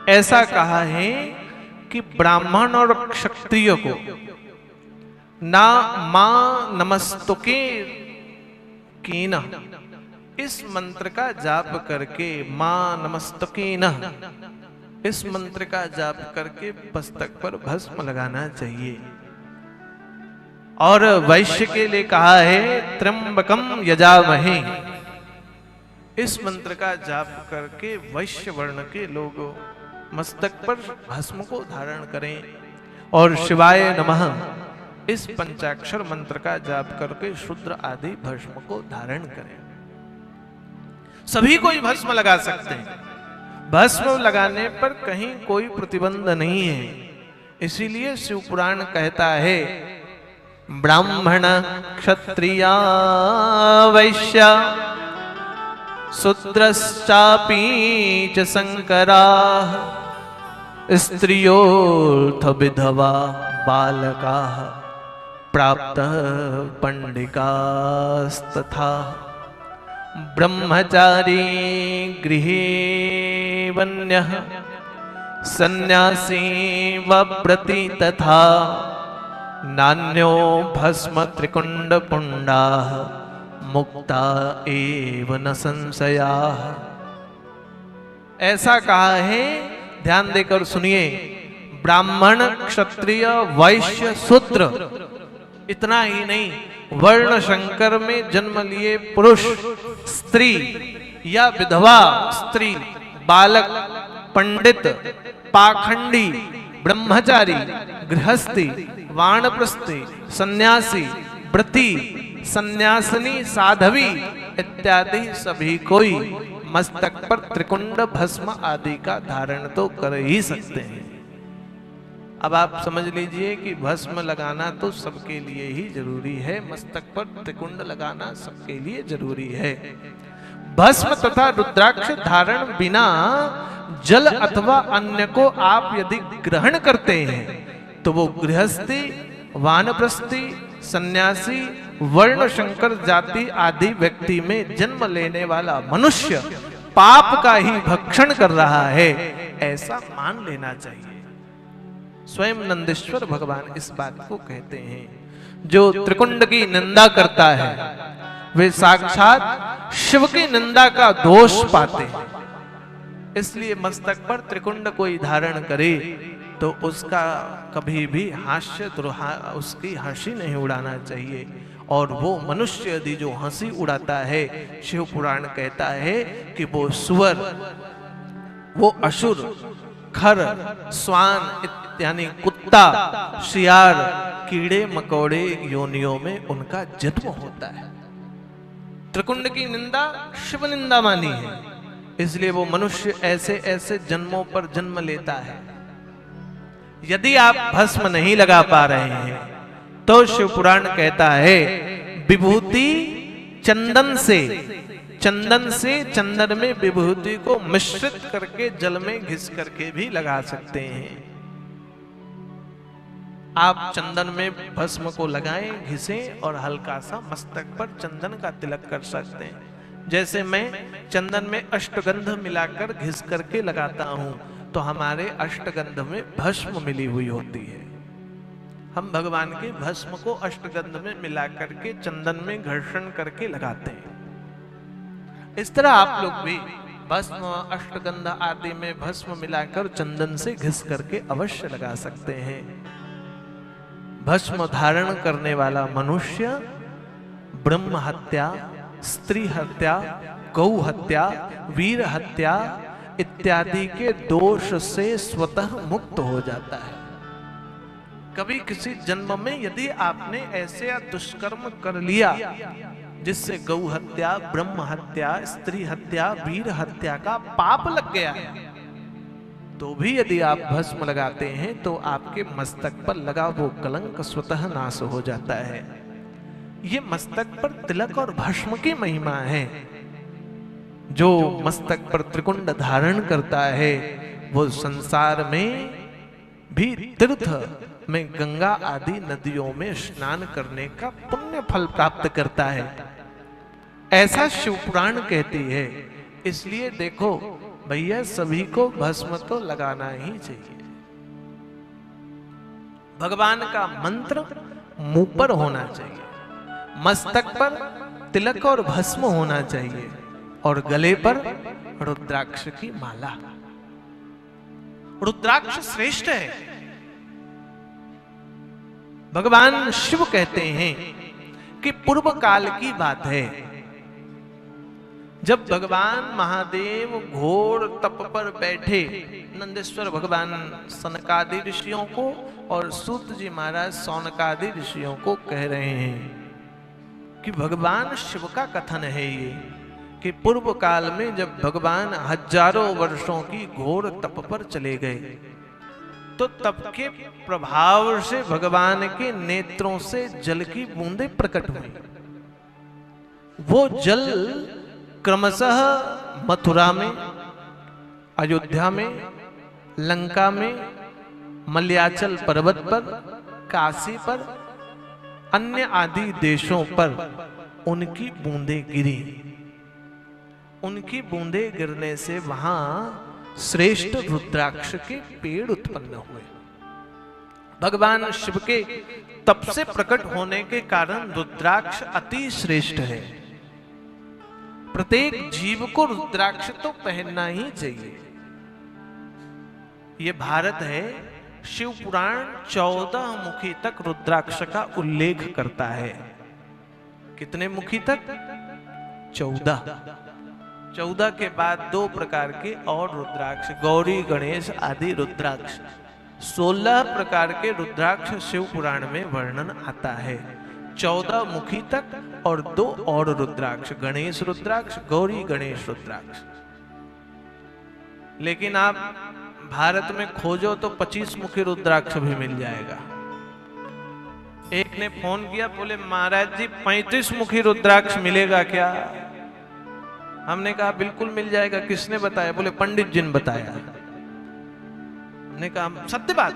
ऐसा कहा है कि ब्राह्मण और क्षत्रिय को ना मां नमस्तुके कीन, इस मंत्र का जाप करके, मां नमस्तुकीन, इस मंत्र का जाप करके मस्तक पर भस्म लगाना चाहिए। और वैश्य के लिए कहा है त्र्यंबकम यजामहे, इस मंत्र का जाप करके वैश्य वर्ण के लोग मस्तक पर भस्म को धारण करें। और शिवाय नमः, इस पंचाक्षर मंत्र का जाप करके शूद्र आदि भस्म को धारण करें। सभी कोई भस्म लगा सकते हैं, भस्म लगाने पर कहीं कोई प्रतिबंध नहीं है। इसीलिए शिव पुराण कहता है ब्राह्मण क्षत्रिय वैश्य शूद्रश्चापि च संकराः स्त्रियोऽर्थ विधवा बालकाः प्राप्तः पंडिकास्तथा ब्रह्मचारी गृहे वन्यः सन्यासी वव्रती तथा नान्यो भस्म त्रिकुंड पुंडाः मुक्ता एव न संशयाः। ऐसा कहा है, ध्यान देकर सुनिए, ब्राह्मण क्षत्रिय वैश्य शूद्र, इतना ही नहीं, वर्ण शंकर में जन्म लिए पुरुष, स्त्री या विधवा स्त्री, बालक, पंडित, पाखंडी, ब्रह्मचारी, गृहस्थी, वानप्रस्थी, सन्यासी, व्रती, सन्यासिनी, साधवी इत्यादि सभी कोई मस्तक पर त्रिकुंड भस्म आदि का धारण तो कर ही सकते हैं। अब आप समझ लीजिए कि भस्म लगाना तो सबके लिए ही जरूरी है, मस्तक पर त्रिकुंड लगाना सबके लिए जरूरी है। भस्म तथा रुद्राक्ष धारण बिना जल अथवा अन्य को आप यदि ग्रहण करते हैं तो वो गृहस्थी, वानप्रस्थी, सन्यासी, वर्ण शंकर जाति आदि व्यक्ति में जन्म लेने वाला मनुष्य पाप का ही भक्षण कर रहा है, ऐसा मान लेना चाहिए। स्वयं नंदीश्वर भगवान इस बात को कहते हैं। जो त्रिकुंड की निंदा करता है वे साक्षात शिव की निंदा का दोष पाते हैं। इसलिए मस्तक पर त्रिकुंड कोई धारण करे तो उसका कभी भी हास्य उसकी हंसी नहीं उड़ाना चाहिए। और वो मनुष्य यदि जो हंसी उड़ाता है, शिव पुराण कहता है कि वो सुअर, वो असुर, खर, स्वान यानी कुत्ता, शियार, कीड़े मकोड़े योनियों में उनका जन्म होता है। त्रिकुंड की निंदा शिव निंदा मानी है, इसलिए वो मनुष्य ऐसे ऐसे जन्मों पर जन्म लेता है। यदि आप भस्म नहीं लगा पा रहे हैं तो शिव पुराण कहता है विभूति चंदन से, चंदन में विभूति को मिश्रित करके जल में घिस करके भी लगा सकते हैं। आप चंदन में भस्म को लगाएं, घिसें और हल्का सा मस्तक पर चंदन का तिलक कर सकते हैं। जैसे मैं चंदन में अष्टगंध मिलाकर घिस करके लगाता हूं तो हमारे अष्टगंध में भस्म मिली हुई होती है। हम भगवान के भस्म को अष्टगंध में मिला करके चंदन में घर्षण करके लगाते हैं। इस तरह आप लोग भी भस्म, अष्टगंध आदि में भस्म मिलाकर चंदन से घिस करके अवश्य लगा सकते हैं। भस्म धारण करने वाला मनुष्य ब्रह्म हत्या, स्त्री हत्या, गौ हत्या, वीर हत्या इत्यादि के दोष से स्वतः मुक्त हो जाता है। कभी किसी जन्म में यदि आपने ऐसे दुष्कर्म कर लिया जिससे गौ हत्या, ब्रह्म हत्या, स्त्री हत्या, वीर हत्या का पाप लग गया है, तो भी यदि आप भस्म लगाते हैं तो आपके मस्तक पर लगा वो कलंक स्वतः नाश हो जाता है। ये मस्तक पर तिलक और भस्म की महिमा है। जो मस्तक पर त्रिकुंड धारण करता है वो संसार में भी तीर्थ में, गंगा आदि नदियों में स्नान करने का पुण्य फल प्राप्त करता है, ऐसा शिव पुराण कहती है। इसलिए देखो भैया सभी को भस्म तो लगाना ही चाहिए। भगवान का मंत्र मुंह पर होना चाहिए, मस्तक पर तिलक और भस्म होना चाहिए और गले पर रुद्राक्ष की माला। रुद्राक्ष श्रेष्ठ है। भगवान शिव कहते हैं कि पूर्व काल की बात है, जब भगवान महादेव घोर तप पर बैठे, नंदेश्वर भगवान सनकादि ऋषियों को और सूत जी महाराज सौनकादि ऋषियों को कह रहे हैं कि भगवान शिव का कथन है ये कि पूर्व काल में जब भगवान हजारों वर्षों की घोर तप पर चले गए तो तप के प्रभाव से भगवान के नेत्रों से जल की बूंदें प्रकट हुई। वो जल क्रमशः मथुरा में, अयोध्या में, लंका में, मलयाचल पर्वत पर, काशी पर, अन्य आदि देशों पर उनकी बूंदें गिरी। उनकी बूंदें गिरने से वहां श्रेष्ठ रुद्राक्ष के पेड़ उत्पन्न हुए। भगवान शिव के तप से प्रकट होने के कारण रुद्राक्ष अति श्रेष्ठ है। प्रत्येक जीव को रुद्राक्ष तो पहनना ही चाहिए। ये भारत है, शिव पुराण 14 मुखी तक रुद्राक्ष का उल्लेख करता है। कितने मुखी तक? 14 के बाद 2 प्रकार के और रुद्राक्ष, गौरी गणेश आदि रुद्राक्ष। 16 प्रकार के रुद्राक्ष शिव पुराण में वर्णन आता है। 14 मुखी तक और 2 और रुद्राक्ष, गणेश रुद्राक्ष, गौरी गणेश रुद्राक्ष। लेकिन आप भारत में खोजो तो 25 मुखी रुद्राक्ष भी मिल जाएगा। एक ने फोन किया, बोले महाराज जी 35 मुखी रुद्राक्ष मिलेगा क्या? हमने कहा बिल्कुल मिल जाएगा। किसने बताया? बोले पंडित जी ने बताया। हमने कहा सत्य बात?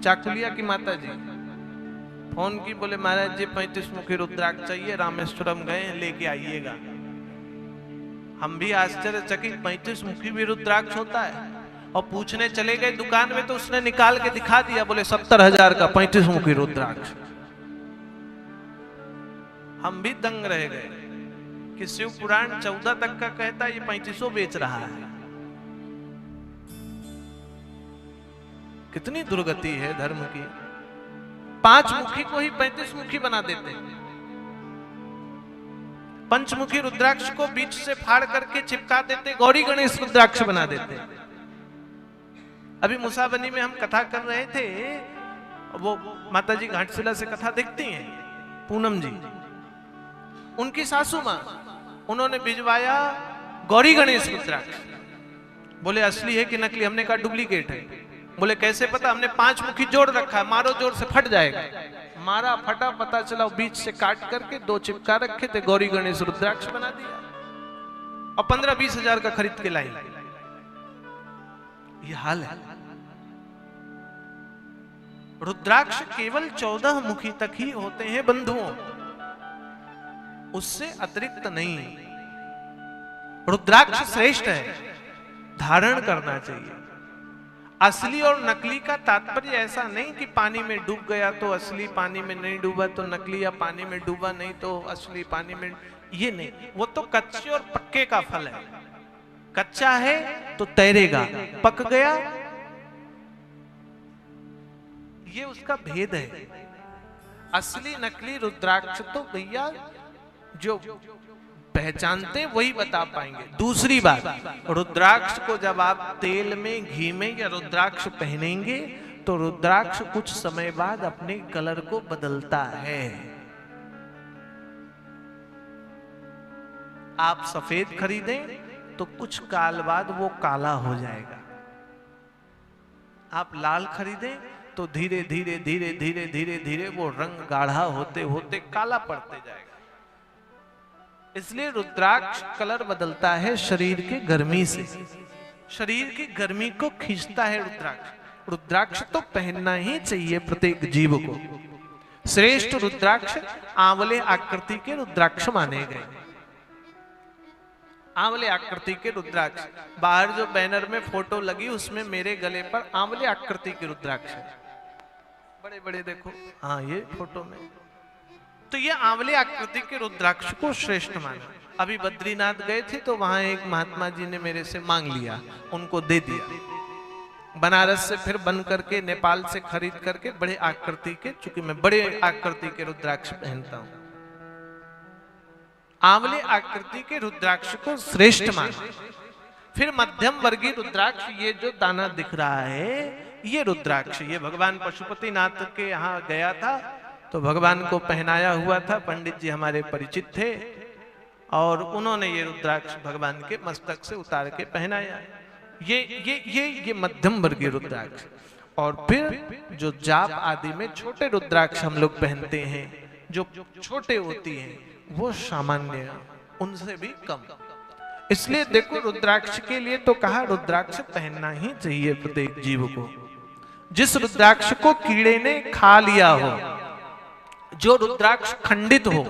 चाकुलिया की माता जी फोन की, बोले महाराज जी 35 मुखी रुद्राक्ष चाहिए, रामेश्वरम गए, लेके आइएगा। हम भी आश्चर्यचकित, 35 मुखी भी रुद्राक्ष होता है? और पूछने चले गए दुकान में तो उसने निकाल के दिखा दिया, बोले 70,000 का 35 मुखी रुद्राक्ष। हम भी दंग रह गए कि शिव पुराण 14 तक का कहता है, ये 3500 बेच रहा है। कितनी दुर्गति है धर्म की। 5 मुखी को ही 35 मुखी बना देते हैं। पंचमुखी रुद्राक्ष को बीच से फाड़ करके चिपका देते, गौरी गणेश रुद्राक्ष बना देते। अभी मुसाबनी में हम कथा कर रहे थे, वो माताजी घाटशिला से कथा देखती हैं, पूनम जी, उनकी सासू मां, उन्होंने भिजवाया गौरी गणेश रुद्राक्ष। बोले असली है कि नकली? हमने कहा डुप्लीकेट है। बोले कैसे पता? हमने 5 मुखी जोड़ रखा है, मारो जोर से फट जाएगा। मारा, फटा, पता चला बीच से काट करके 2 चिपका रखे थे, गौरी गणेश रुद्राक्ष बना दिया और 15-20 हजार का खरीद के लाई। ये हाल है। रुद्राक्ष केवल 14 मुखी तक ही होते हैं बंधुओं, उससे अतिरिक्त नहीं। रुद्राक्ष श्रेष्ठ है, धारण करना चाहिए। असली और नकली का तात्पर्य ऐसा नहीं कि पानी में डूब गया तो असली, पानी में नहीं डूबा तो नकली, या पानी में डूबा नहीं तो असली, पानी में, ये नहीं। वो तो कच्चे और पक्के का फल है। कच्चा है तो तैरेगा, पक गया, ये उसका भेद है। असली नकली रुद्राक्ष तो भैया जो पहचानते वही बता पाएंगे। दूसरी बात, रुद्राक्ष को जब आप तेल में, घी में या रुद्राक्ष पहनेंगे तो रुद्राक्ष कुछ समय बाद अपने कलर को बदलता है। आप सफेद खरीदें तो कुछ काल बाद वो काला हो जाएगा। आप लाल खरीदें तो धीरे धीरे धीरे धीरे धीरे धीरे वो रंग गाढ़ा होते होते काला पड़ते जाएगा। इसलिए रुद्राक्ष कलर बदलता है शरीर की गर्मी से, शरीर की गर्मी को खींचता है रुद्राक्ष। रुद्राक्ष तो पहनना ही चाहिए प्रत्येक जीव को। श्रेष्ठ रुद्राक्ष आंवले आकृति के रुद्राक्ष माने गए। आंवले आकृति के रुद्राक्ष। बाहर जो बैनर में फोटो लगी उसमें मेरे गले पर आंवले आकृति के रुद्राक्ष है, बड़े बड़े देखो, हाँ ये फोटो में। तो ये आंवले आकृति के रुद्राक्ष को श्रेष्ठ माना। अभी बद्रीनाथ गए थे तो वहां एक महात्मा जी ने मेरे से मांग लिया, उनको दे दिया। बनारस से फिर बन करके नेपाल से खरीद करके बड़े आकृति के, चूंकि मैं बड़े आकृति के रुद्राक्ष पहनता हूं, आंवले आकृति के रुद्राक्ष को श्रेष्ठ माना। फिर मध्यम वर्गीय रुद्राक्ष, ये जो दाना दिख रहा है ये रुद्राक्ष, ये भगवान पशुपतिनाथ के यहाँ गया था तो भगवान को पहनाया हुआ था, पंडित जी हमारे परिचित थे और उन्होंने ये रुद्राक्ष भगवान के मस्तक से उतार के पहनाया। ये मध्यम वर्गीय रुद्राक्ष। और फिर जो जाप आदि में छोटे रुद्राक्ष हम लोग पहनते हैं, जो छोटे होती हैं, वो सामान्य, उनसे भी कम। इसलिए देखो रुद्राक्ष के लिए तो कहा रुद्राक्ष पहनना ही चाहिए प्रत्येक जीव को। जिस रुद्राक्ष को कीड़े ने खा लिया हो, जो रुद्राक्ष खंडित हो,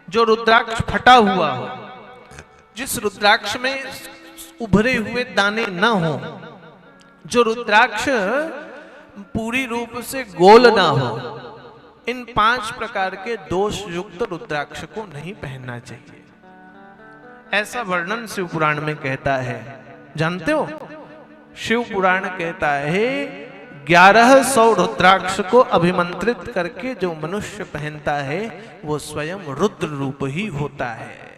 जो रुद्राक्ष फटा हुआ हो, जिस रुद्राक्ष में उभरे हुए दाने न हो, जो रुद्राक्ष पूरी रूप से गोल ना हो, इन 5 प्रकार के दोष युक्त रुद्राक्ष को नहीं पहनना चाहिए। ऐसा वर्णन शिव पुराण में कहता है। जानते हो, शिव पुराण कहता है 1100 रुद्राक्ष को अभिमंत्रित करके जो मनुष्य पहनता है वो स्वयं रुद्र रूप ही होता है।